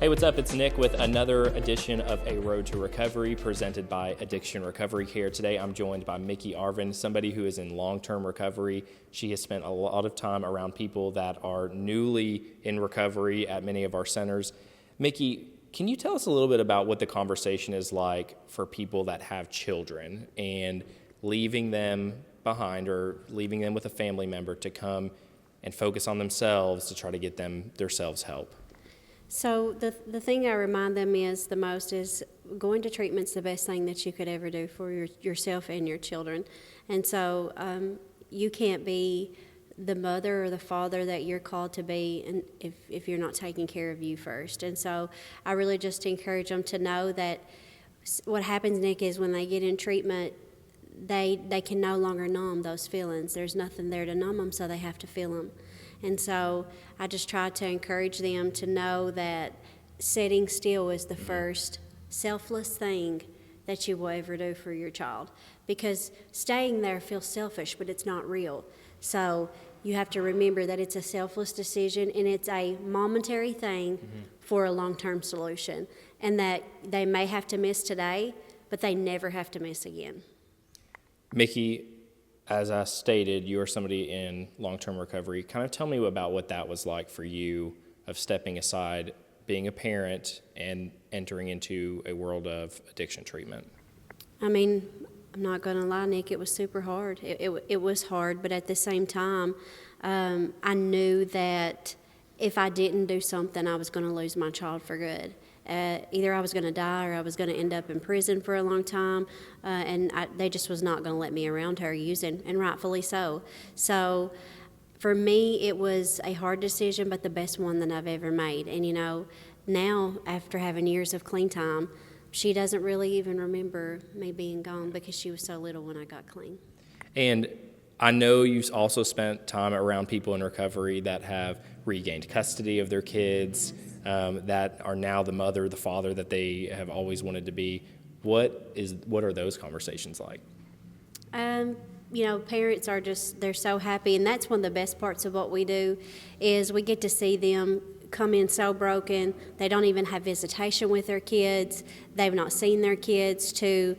Hey, what's up? It's Nick with another edition of A Road to Recovery presented by Addiction Recovery Care. Today I'm joined by Micki Arvin, somebody who is in long-term recovery. She has spent a lot of time around people that are newly in recovery at many of our centers. Micki, can you tell us a little bit about what the conversation is like for people that have children and leaving them behind or leaving them with a family member to come and focus on themselves to try to get themselves help? So the thing I remind them is the most is going to treatment's the best thing that you could ever do for yourself and your children. And so you can't be the mother or the father that you're called to be if you're not taking care of you first. And so I really just encourage them to know that what happens, Nick, is when they get in treatment, they can no longer numb those feelings. There's nothing there to numb them, so they have to feel them. And so I just try to encourage them to know that sitting still is the first selfless thing that you will ever do for your child. Because staying there feels selfish, but it's not real. So you have to remember that it's a selfless decision and it's a momentary thing for a long-term solution. And that they may have to miss today, but they never have to miss again. Micki, as I stated, you are somebody in long-term recovery. Kind of tell me about what that was like for you of stepping aside, being a parent, and entering into a world of addiction treatment. I mean, I'm not going to lie, Nick, it was super hard. It was hard, but at the same time, I knew that if I didn't do something, I was going to lose my child for good. Either I was going to die or I was going to end up in prison for a long time, and they just was not going to let me around her using, and rightfully so. So for me, it was a hard decision, but the best one that I've ever made. And, you know, now after having years of clean time, she doesn't really even remember me being gone because she was so little when I got clean. And I know you also spent time around people in recovery that have regained custody of their kids, that are now the mother, the father that they have always wanted to be. What are those conversations like? You know, parents are they're so happy, and that's one of the best parts of what we do is we get to see them come in so broken. They don't even have visitation with their kids. They've not seen their kids, to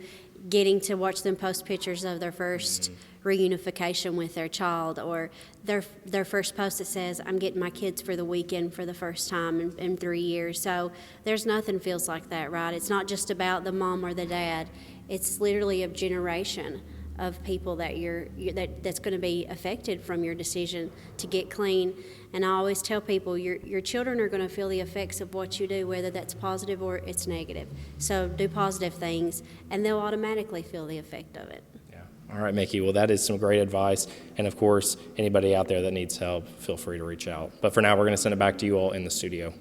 getting to watch them post pictures of their first reunification with their child, or their first post that says, I'm getting my kids for the weekend for the first time in 3 years. So there's nothing feels like that, right? It's not just about the mom or the dad. It's literally a generation of people that that's going to be affected from your decision to get clean. And I always tell people your children are going to feel the effects of what you do, whether that's positive or it's negative. So do positive things, and they'll automatically feel the effect of it. All right, Micki, well, that is some great advice. And, of course, anybody out there that needs help, feel free to reach out. But for now, we're going to send it back to you all in the studio.